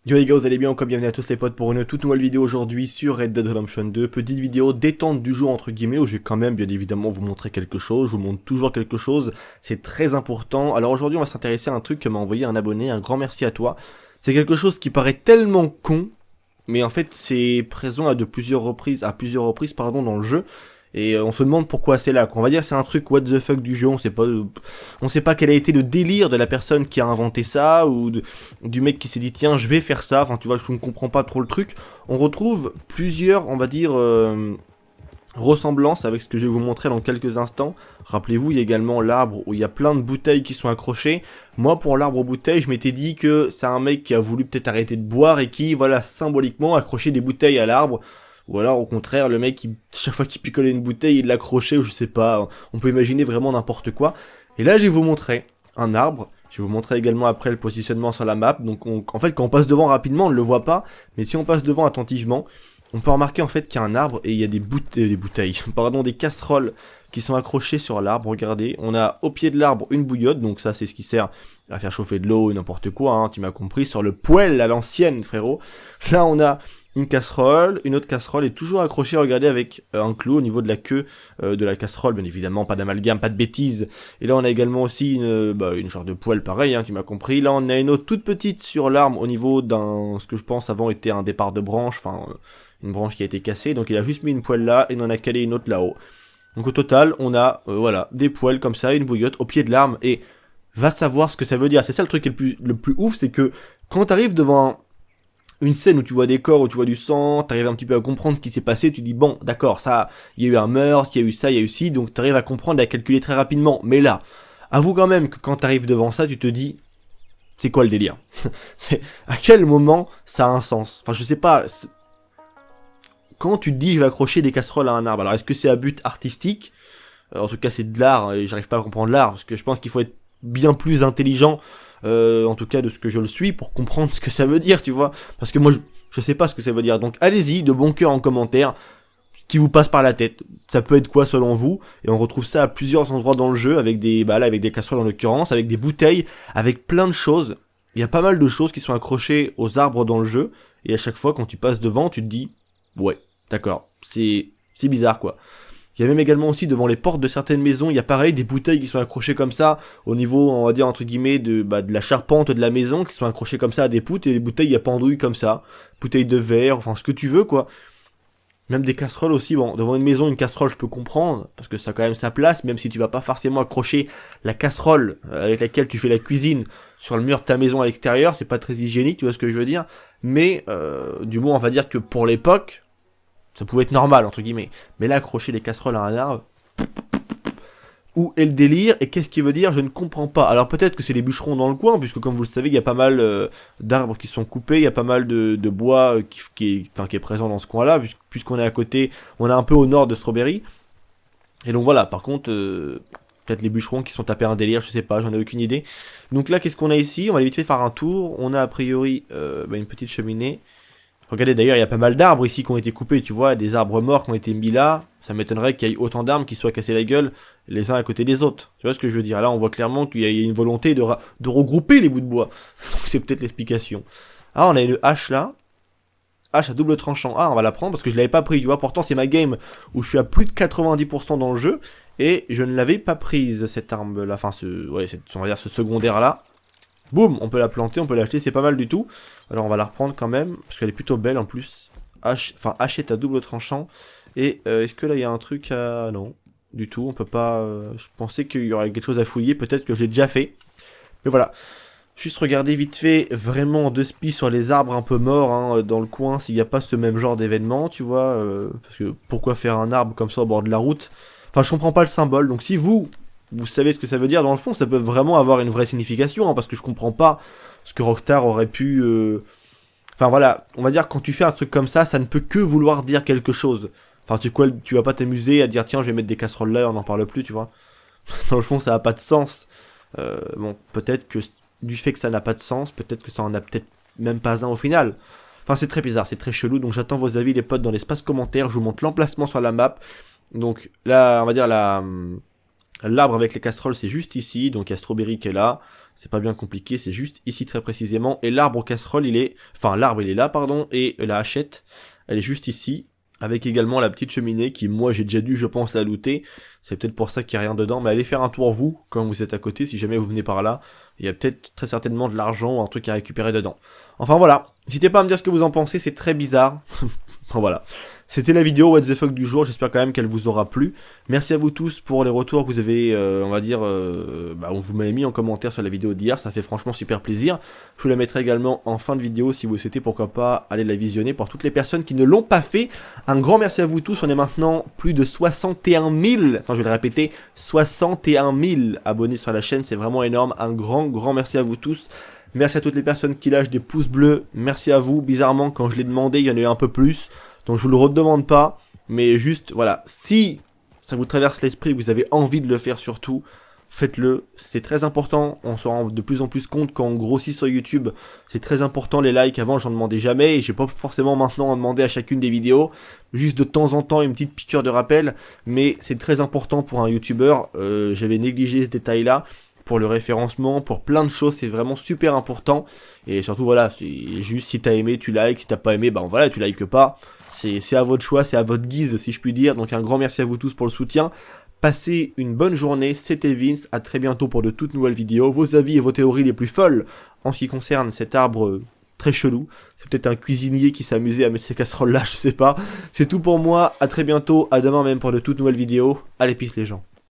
Yo les gars, vous allez bien, encore bienvenue à tous les potes pour une toute nouvelle vidéo aujourd'hui sur Red Dead Redemption 2. Petite vidéo détente du jour entre guillemets où je vais quand même bien évidemment vous montrer quelque chose, je vous montre toujours quelque chose, c'est très important. Alors aujourd'hui on va s'intéresser à un truc que m'a envoyé un abonné, un grand merci à toi. C'est quelque chose qui paraît tellement con, mais en fait c'est présent à plusieurs reprises pardon dans le jeu. Et on se demande pourquoi c'est là. On va dire c'est un truc what the fuck du jeu, on sait pas quel a été le délire de la personne qui a inventé ça, du mec qui s'est dit tiens je vais faire ça, enfin tu vois je ne comprends pas trop le truc. On retrouve plusieurs, on va dire, ressemblances avec ce que je vais vous montrer dans quelques instants. Rappelez-vous il y a également l'arbre où il y a plein de bouteilles qui sont accrochées. Moi pour l'arbre aux bouteilles je m'étais dit que c'est un mec qui a voulu peut-être arrêter de boire et qui voilà symboliquement accrochait des bouteilles à l'arbre. Ou alors au contraire, le mec, chaque fois qu'il picolait une bouteille, il l'accrochait, ou je sais pas, on peut imaginer vraiment n'importe quoi. Et là, je vais vous montrer un arbre, je vais vous montrer également après le positionnement sur la map. Donc en fait, quand on passe devant rapidement, on ne le voit pas, mais si on passe devant attentivement, on peut remarquer en fait qu'il y a un arbre et il y a des bouteilles, pardon, des casseroles qui sont accrochées sur l'arbre. Regardez, on a au pied de l'arbre une bouillotte, donc ça c'est ce qui sert à faire chauffer de l'eau, n'importe quoi, hein, tu m'as compris, sur le poêle à l'ancienne, frérot. Là, on a une casserole, une autre casserole est toujours accrochée, regardez, avec un clou au niveau de la queue de la casserole, bien évidemment, pas d'amalgame, pas de bêtises. Et là on a également aussi une genre de poêle pareil, hein, tu m'as compris. Là on a une autre toute petite sur l'arme au niveau d'un, ce que je pense avant était un départ de branche, enfin une branche qui a été cassée, donc il a juste mis une poêle là et on en a calé une autre là-haut. Donc au total on a voilà des poêles comme ça, une bouillotte au pied de l'arme et va savoir ce que ça veut dire. C'est ça le truc le plus ouf, c'est que quand t'arrives devant une scène où tu vois des corps, où tu vois du sang, t'arrives un petit peu à comprendre ce qui s'est passé, tu dis bon, d'accord, ça, il y a eu un meurtre, il y a eu ça, il y a eu ci, donc t'arrives à comprendre et à calculer très rapidement. Mais là, avoue quand même que quand t'arrives devant ça, tu te dis, c'est quoi le délire? C'est à quel moment ça a un sens? Enfin, je sais pas. Quand tu te dis je vais accrocher des casseroles à un arbre, alors est-ce que c'est à but artistique? En tout cas, c'est de l'art et j'arrive pas à comprendre l'art parce que je pense qu'il faut être bien plus intelligent, en tout cas de ce que je le suis, pour comprendre ce que ça veut dire, tu vois. Parce que moi, je sais pas ce que ça veut dire. Donc allez-y, de bon cœur en commentaire, ce qui vous passe par la tête. Ça peut être quoi selon vous? Et on retrouve ça à plusieurs endroits dans le jeu, avec des, bah là, avec des casseroles en l'occurrence, avec des bouteilles, avec plein de choses. Il y a pas mal de choses qui sont accrochées aux arbres dans le jeu, et à chaque fois quand tu passes devant, tu te dis, ouais, d'accord, c'est bizarre quoi. Il y a même également aussi devant les portes de certaines maisons, il y a pareil des bouteilles qui sont accrochées comme ça au niveau, on va dire entre guillemets, de la charpente de la maison, qui sont accrochées comme ça à des poutres, et les bouteilles il y a pendouilles comme ça, bouteilles de verre, enfin ce que tu veux quoi. Même des casseroles aussi, bon, devant une maison, une casserole je peux comprendre, parce que ça a quand même sa place, même si tu vas pas forcément accrocher la casserole avec laquelle tu fais la cuisine sur le mur de ta maison à l'extérieur, c'est pas très hygiénique, tu vois ce que je veux dire, mais du moins on va dire que pour l'époque, ça pouvait être normal, entre guillemets. Mais là, accrocher des casseroles à un arbre, où est le délire et qu'est-ce qu'il veut dire, je ne comprends pas. Alors peut-être que c'est les bûcherons dans le coin, puisque comme vous le savez, il y a pas mal d'arbres qui sont coupés, il y a pas mal de bois qui est présent dans ce coin-là, puisqu'on est à côté, on est un peu au nord de Strawberry. Et donc voilà, par contre, peut-être les bûcherons qui sont tapés un délire, je sais pas, j'en ai aucune idée. Donc là, qu'est-ce qu'on a ici? On va vite fait faire un tour, on a a priori une petite cheminée. Regardez d'ailleurs, il y a pas mal d'arbres ici qui ont été coupés, tu vois, des arbres morts qui ont été mis là. Ça m'étonnerait qu'il y ait autant d'arbres qui soient cassés la gueule les uns à côté des autres. Tu vois ce que je veux dire? Là, on voit clairement qu'il y a une volonté de regrouper les bouts de bois. Donc c'est peut-être l'explication. Ah, on a une hache là. Hache à double tranchant. Ah, on va la prendre parce que je l'avais pas pris, tu vois. Pourtant, c'est ma game où je suis à plus de 90% dans le jeu. Et je ne l'avais pas prise, cette arme là. Enfin, on va dire ce secondaire là. Boum, on peut la planter, on peut l'acheter, c'est pas mal du tout. Alors on va la reprendre quand même, parce qu'elle est plutôt belle en plus. Hachette à double tranchant. Et est-ce que là il y a un truc à... Non, du tout, on peut pas... Je pensais qu'il y aurait quelque chose à fouiller, peut-être que j'ai déjà fait. Mais voilà, juste regarder vite fait, vraiment en deux spies sur les arbres un peu morts, hein, dans le coin, s'il n'y a pas ce même genre d'événement, tu vois. Parce que pourquoi faire un arbre comme ça au bord de la route? Enfin, je comprends pas le symbole, donc si vous savez ce que ça veut dire, dans le fond, ça peut vraiment avoir une vraie signification, hein, parce que je comprends pas ce que Rockstar aurait pu... Enfin voilà, on va dire quand tu fais un truc comme ça ne peut que vouloir dire quelque chose. Enfin tu vas pas t'amuser à dire tiens je vais mettre des casseroles là, on n'en parle plus, tu vois. Dans le fond ça a pas de sens. Bon, peut-être que du fait que ça n'a pas de sens, peut-être que ça en a peut-être même pas un au final. Enfin c'est très bizarre, c'est très chelou, donc j'attends vos avis les potes dans l'espace commentaire, je vous montre l'emplacement sur la map. Donc là, on va dire L'arbre avec les casseroles, c'est juste ici, donc il y a Strawberry qui est là. C'est pas bien compliqué, c'est juste ici très précisément. Et l'arbre aux casseroles, l'arbre il est là, pardon, et la hachette, elle est juste ici. Avec également la petite cheminée qui, moi, j'ai déjà dû, je pense, la looter. C'est peut-être pour ça qu'il n'y a rien dedans, mais allez faire un tour vous, quand vous êtes à côté, si jamais vous venez par là. Il y a peut-être très certainement de l'argent ou un truc à récupérer dedans. Enfin voilà, n'hésitez pas à me dire ce que vous en pensez, c'est très bizarre. Voilà. C'était la vidéo What the fuck du jour, j'espère quand même qu'elle vous aura plu. Merci à vous tous pour les retours que vous avez, on va dire, vous m'avez mis en commentaire sur la vidéo d'hier, ça fait franchement super plaisir. Je vous la mettrai également en fin de vidéo si vous souhaitez, pourquoi pas aller la visionner. Pour toutes les personnes qui ne l'ont pas fait, un grand merci à vous tous, on est maintenant plus de 61 000, attends je vais le répéter, 61 000 abonnés sur la chaîne, c'est vraiment énorme, un grand merci à vous tous. Merci à toutes les personnes qui lâchent des pouces bleus, merci à vous, bizarrement quand je l'ai demandé il y en a eu un peu plus, donc je vous le redemande pas, mais juste voilà, si ça vous traverse l'esprit, vous avez envie de le faire surtout, faites-le, c'est très important, on se rend de plus en plus compte quand on grossit sur YouTube, c'est très important les likes, avant j'en demandais jamais, et j'ai pas forcément maintenant en demander à chacune des vidéos, juste de temps en temps une petite piqûre de rappel, mais c'est très important pour un YouTuber, j'avais négligé ce détail là, pour le référencement, pour plein de choses, c'est vraiment super important, et surtout voilà, c'est juste si t'as aimé tu likes, si t'as pas aimé, ben voilà, tu likes pas, c'est à votre choix, c'est à votre guise si je puis dire, donc un grand merci à vous tous pour le soutien, passez une bonne journée, c'était Vince, à très bientôt pour de toutes nouvelles vidéos, vos avis et vos théories les plus folles en ce qui concerne cet arbre très chelou, c'est peut-être un cuisinier qui s'amusait à mettre ses casseroles là, je sais pas, c'est tout pour moi, à très bientôt, à demain même pour de toutes nouvelles vidéos, allez peace les gens.